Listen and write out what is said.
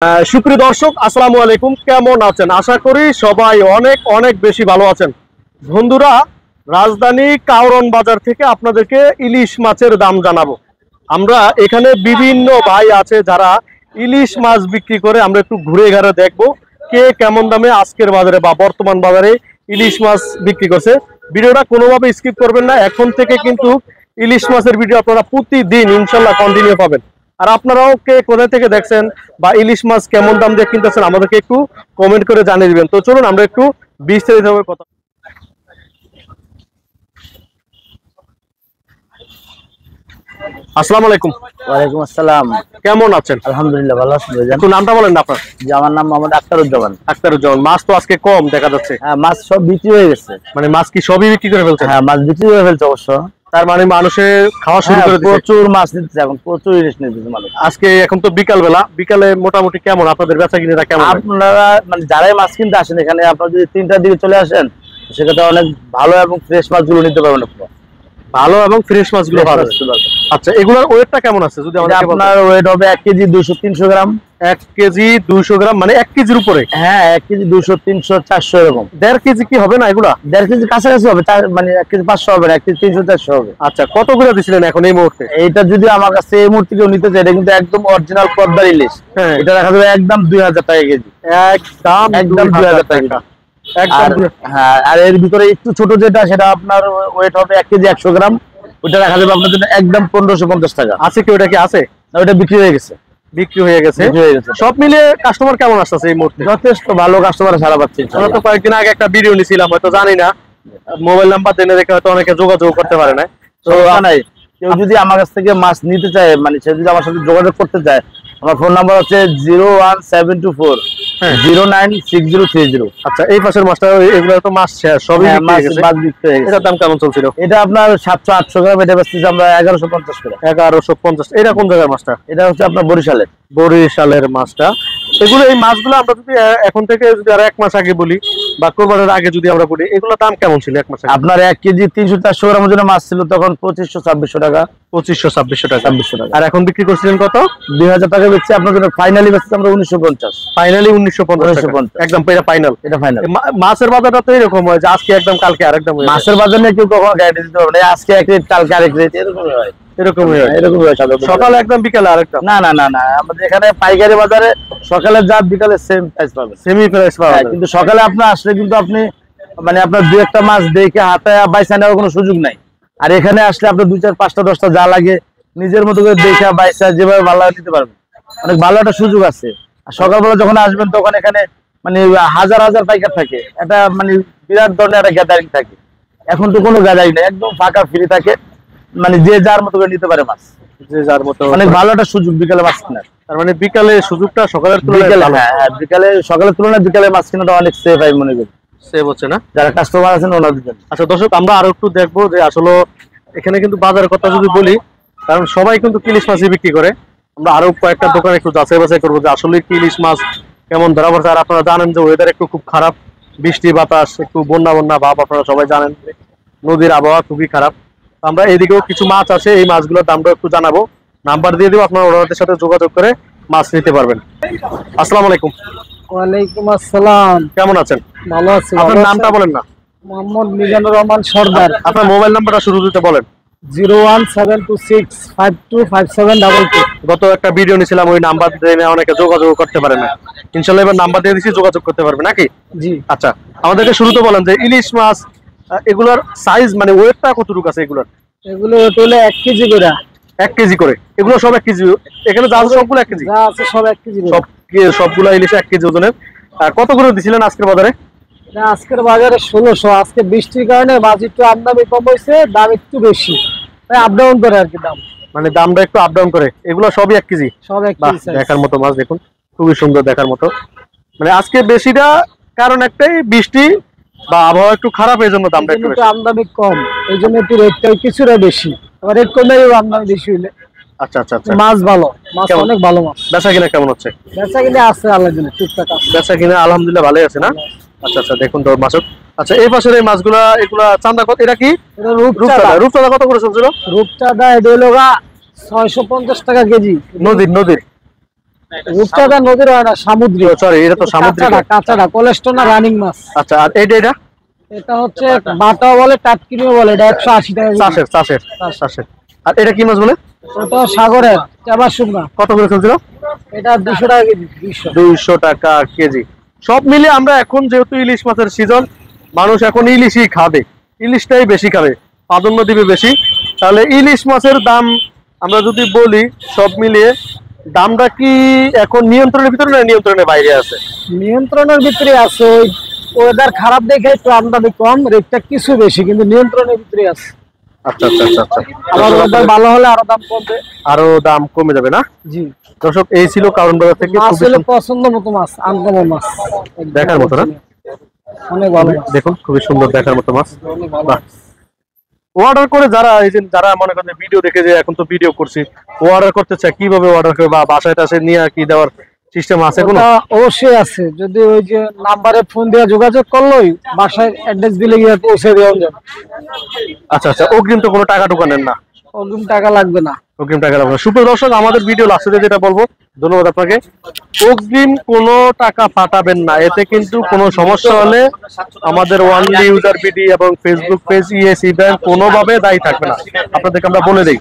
সুপ্রিয় দর্শক, আসসালামু আলাইকুম। কেমন আছেন? আশা করি সবাই অনেক অনেক বেশি ভালো আছেন। বন্ধুরা, রাজধানী কাউরন বাজার থেকে আপনাদেরকে ইলিশ মাছের দাম জানাবো। আমরা এখানে বিভিন্ন ভাই আছে যারা ইলিশ মাছ বিক্রি করে, আমরা একটু ঘুরে ঘুরে দেখবো কে কেমন দামে আজকের বাজারে বা বর্তমান বাজারে ইলিশ মাছ বিক্রি করছে। ভিডিওটা কোনোভাবে স্কিপ করবেন না। এখন থেকে কিন্তু ইলিশ মাছের ভিডিও আপনারা প্রতিদিন ইনশাল্লাহ কন্টিনিউ পাবেন। আর আপনারাও কে কোথা থেকে দেখছেন বা ইলিশ মাছ কেমন দাম দিয়ে কিনতেছেন আমাদেরকে একটু কমেন্ট করে জানিয়ে দিবেন। তো চলুন আমরা একটু বিস্তারিতভাবে কথা। আসসালামু আলাইকুম। ওয়ালাইকুম আসসালাম। কেমন আছেন? আলহামদুলিল্লাহ ভালো আছি ভাইজান। একটু নামটা বলেন না আপনার। জি, আমার নাম মোহাম্মদ আখতারুজ্জামান। আখতারুজ্জামান। মাছ তো আজকে কম দেখা যাচ্ছে। হ্যাঁ, মাছ সব বিক্রি হয়ে গেছে। মানে মাছ কি সবই বিক্রি করে ফেলছেন? হ্যাঁ, মাছ বিক্রি হয়ে ফেলছে অবশ্য। তার মানে মানুষে খাওয়া শুরু করে দিয়েছে। প্রচুর মাছ নিচ্ছে এখন, প্রচুর ইলিশ নিচ্ছে মানুষ। আজকে এখন তো বিকাল বেলা, বিকালে মোটামুটি কেমন আপনাদের বেচা কিনেটা কেমন? আপনারা মানে যারাই মাছ কিনতে আসেন এখানে, আপনারা যদি 3টার দিকে চলে আসেন সেক্ষেত্রে অনেক ভালো এবং ফ্রেশ মাছগুলো নিতে পারবেন আপনারা। ভালো এবং ফ্রেশ মাছগুলো পাবেন। আচ্ছা, এগুলোর ওয়েটটা কেমন আছে যদি আমাদের? আপনার ওয়েট হবে 1 কেজি 200-300 গ্রাম। 1 কেজি 200 গ্রাম মানে 1 কেজির উপরে? হ্যাঁ, 1 কেজি 200-300-400 এরকম। 1.5 কেজি কি হবে না এগুলা? 1.5 কেজি কাছাকাছি হবে, মানে 1 কেজি 500 হবে না, 1 কেজি 300-400 হবে। আচ্ছা, কত করে দিছিলেন এখন এই মুহূর্তে? এইটা যদি আমার কাছে এই মুহূর্তে কেউ নিতে চায়, এটা কিন্তু একদম অরিজিনাল পদ্মার ইলিশ। হ্যাঁ, এটা রাখা যাবে একদম 2000 টাকা কেজি। একদম 2000 টাকা। হ্যাঁ, আর এর ভিতরে একটু ছোট যেটা, সেটা আপনার ওয়েট হবে 1 কেজি 100 গ্রাম। ওটা রাখা যাবে আপনার জন্য একদম 1550 টাকা। আছে কি? ওটা কি আছে? ওটা বিক্রি হয়ে গেছে। বিক্রি হয়ে গেছে। সব মিলে কাস্টমার কেমন আসছে এই মুহূর্তে? যথেষ্ট ভালো কাস্টমার সারা পাচ্ছি। আমরা তো কয়েকদিন আগে একটা ভিডিও নিছিলাম, হয়তো জানি না, মোবাইল নাম্বার জেনে রেখে হয়তো অনেকে যোগাযোগ করতে পারে না। তো নাই, কেউ যদি আমার কাছ থেকে মাছ নিতে চায়, মানে সে যদি আমার সাথে যোগাযোগ করতে চায়, আমার ফোন নাম্বার হচ্ছে 01724096030। আচ্ছা, এই পাশের মাছটা এগুলো তো মাছ শেষ, সবই মাছ বিক্রি হয়ে গেছে। এটার দাম কেমন চলছিল? এটা আপনার 700-800 গ্রাম। এটা বেচতেছি আমরা 1150 করে। 1150। এটা কোন জায়গার মাছটা? এটা হচ্ছে আপনার বরিশালের। বরিশালের মাছটা। এগুলো এই মাছগুলো আমরা যদি এখন থেকে যদি আর 1 মাস আগে বলি বা কোরবানির আগে যদি আমরা বলি, এগুলো দাম কেমন ছিল 1 মাস আগে? আপনার 1 কেজি 300-400 গ্রামের জন্য মাছ ছিল তখন 2500-2600 টাকা। 2500-2600 টাকা। 2600 টাকা। আর এখন বিক্রি করছিলেন কত? 2000 টাকা বেচছি আপনার জন্য। ফাইনালি বেচছি আমরা 1950। ফাইনালি 1950 একদম এটা ফাইনাল। এটা ফাইনাল। মাছের বাজারটা তো এরকম হয় যে আজকে একদম কালকে আরেকদম। মাছের বাজার নিয়ে কেউ কখনো গ্যারান্টি দিতে পারবে না, আজকে এক রেট কালকে আরেক রেট, এরকমই হয়। এরকমই হয়। সকালে একদম বিকালে আরেকটা। না না না না, আমাদের এখানে পাইকারি বাজারে সকালে যা বিকালে সেম প্রাইস পাবে, সেমি প্রাইস পাবে। কিন্তু সকালে আপনি আসলে কিন্তু আপনি মানে আপনার 2-1টা মাছ দেখে হাতে বাইসা নেওয়ার কোনো সুযোগ নাই। আর এখানে আসলে আপনার 2-4-5টা-10টা যা লাগে নিজের মতো করে দেখে বাইসা যেভাবে ভালো লাগে নিতে পারবেন। অনেক ভালো একটা সুযোগ আছে। আর সকালবেলা যখন আসবেন তখন এখানে মানে হাজার হাজার পাইকার থাকে, এটা মানে বিরাট ধরনের একটা গ্যাদারিং থাকে। এখন তো কোনো গ্যাদারিং নেই, একদম ফাঁকা ফ্রি থাকে, মানে যে যার মতো করে নিতে পারে মাছ, যে যার মতো। অনেক ভালো একটা সুযোগ বিকালে মাছ কেনার। তার মানে বিকালে সুযোগটা সকালের তুলনায় ভালো। হ্যাঁ, বিকালে সকালের তুলনায় বিকালে মাছ কেনাটা অনেক সেফ আমি মনে করি। সেভ হচ্ছে না যারা কাস্টমার আছেন ওনাদের জন্য। আচ্ছা দর্শক, আমরা আরো একটু দেখবো যে আসলে এখানে কিন্তু বাজারের কথা যদি বলি, কারণ সবাই কিন্তু ইলিশ মাছই বিক্রি করে। আমরা আরো কয়েকটা দোকানে একটু যাচাই বাছাই করবো যে আসলে কি ইলিশ মাছ কেমন ধরা পড়ছে। আর আপনারা জানেন যে ওয়েদার একটু খুব খারাপ, বৃষ্টি বাতাস, একটু বন্যা বন্যা ভাব, আপনারা সবাই জানেন নদীর আবহাওয়া খুবই খারাপ। আমরা এদিকেও কিছু মাছ আছে, এই মাছগুলোর দামটা একটু জানাবো, নাম্বার দিয়ে দিব, আপনারা ওনাদের সাথে যোগাযোগ করে মাছ নিতে পারবেন। আসসালামু আলাইকুম। ওয়ালাইকুম আসসালাম। কেমন আছেন? ভালো আছি। আপনার নামটা বলেন না। মোহাম্মদ মিজানুর রহমান সরদার। আপনার মোবাইল নাম্বারটা শুরু দিতে বলেন। 01726525722। গত একটা ভিডিও নিয়েছিলাম, ওই নাম্বার দিয়ে অনেকে যোগাযোগ করতে পারে না। ইনশাআল্লাহ এবার নাম্বার দিয়ে দিচ্ছি, যোগাযোগ করতে পারবে নাকি? জি। আচ্ছা, আমাদেরকে শুরুতে বলেন যে ইলিশ মাছ এগুলোর সাইজ মানে ওয়েটটা কতটুকু আছে এগুলোর? এগুলো হলো 1 কেজি করে। 1 কেজি করে? এগুলো সব 1 কেজি? এখানে যা আছে সবগুলো 1 কেজি? যা আছে সব 1 কেজি। সবগুলো ইলিশ 1 কেজি ওজনের। কত করে দিছিলেন আজকের বাজারে? আজকের বাজারে 1600। আজকে বৃষ্টির কারণে মাছ একটু আমদানি কম হয়েছে, দাম একটু বেশি, তাই আপ ডাউন করে আর কি দাম। মানে দামটা একটু আপ ডাউন করে। এগুলো সবই 1 কেজি? সব 1 কেজি। দেখার মতো মাছ, দেখুন খুবই সুন্দর দেখার মতো। মানে আজকে বেশিটা কারণ একটাই, বৃষ্টি বা আবহাওয়া একটু খারাপ, এই জন্য দামটা একটু বেশি। আমদানি কম, এই জন্য একটু রেটটা কিছুটা বেশি। আবার রেট কমে আমদানি বেশি হইলে। আচ্ছা আচ্ছা আচ্ছা। মাছ ভালো, মাছ অনেক ভালো মাছ। বেচা কিনা কেমন হচ্ছে? বেচা কিনা আছে আল্লাহর জন্য টুকটাক আছে। বেচা কিনা আলহামদুলিল্লাহ ভালোই আছে না? আচ্ছা আচ্ছা, দেখুন তো মাছ। আচ্ছা, এই পাশের এই মাছগুলা, এগুলা চান্দা কত? এটা কি রূপচাঁদা? রূপচাঁদা কত করে চলছিল? রূপচাঁদা এটা হলো 650 টাকা কেজি। নদীর? রূপচাঁদা নদীর হয় না, সামুদ্রিক। সরি, এটা তো সামুদ্রিক। কাঁচাটা কোলেস্ট্রল না রানিং মাছ। আচ্ছা, আর এটা এটা হচ্ছে বাটাও বলে, টাটকিনিও বলে। এটা 180 টাকা কেজি। চাষের। আর এটা কি মাছ বলে? ওটা সাগরের চাবার শুকনা। কত করে চলছিল? এটা 200 টাকা কেজি। 200 টাকা কেজি। সব মিলে আমরা এখন যেহেতু ইলিশ মাছের সিজন, মানুষ এখন ইলিশই খাবে, ইলিশটাই বেশি খাবে, প্রাধান্য দিবে বেশি। তাহলে ইলিশ মাছের দাম আমরা যদি বলি, সব মিলিয়ে দামটা কি এখন নিয়ন্ত্রণের ভিতরে না নিয়ন্ত্রণের বাইরে আছে? নিয়ন্ত্রণের ভিতরে আছে। ওই ওয়েদার খারাপ দেখে একটু আমদানি কম, রেটটা কিছু বেশি, কিন্তু নিয়ন্ত্রণের ভিতরে আছে। আচ্ছা। আবার ওয়েদার ভালো হলে আরো দাম কমবে। আরো দাম কমে যাবে না? জি। দর্শক, এই ছিল কারণ বাজার থেকে মাছ হলে পছন্দ মতো মাছ, আনকমন মাছ, দেখার মতো না? অনেক ভালো মাছ। দেখুন, খুবই সুন্দর দেখার মতো মাছ। অনেক ভালো বাহ। মাছ। অর্ডার করে যারা মনে করেন ভিডিও দেখে, যে এখন তো ভিডিও করছি, অর্ডার করতে চায়, কিভাবে অর্ডার করবে বা বাসায় টাসায় নিয়ে কি দেওয়ার সিস্টেম আছে কোনো? ওটা অবশ্যই আছে। যদি ওই যে নাম্বারে ফোন দিয়ে যোগাযোগ করলোই বাসায় অ্যাড্রেস দিলে গিয়ে পৌঁছে দেওয়া যাবে। আচ্ছা, অগ্রিম তো কোনো টাকা টুকা নেন না? অগ্রিম টাকা লাগবে না। অগ্রিম টাকা লাগবে না। সুপ্রিয় দর্শক, আমাদের ভিডিও লাস্টে যেটা বলবো, ধন্যবাদ আপনাকে, অগ্রিম কোনো টাকা পাঠাবেন না। এতে কিন্তু কোনো সমস্যা হলে আমাদের ওয়ানলি ইউজার বিডি এবং ফেসবুক পেজ ইএসি ব্যাংক কোনোভাবে দায়ী থাকবে না, আপনাদেরকে আমরা বলে দিই।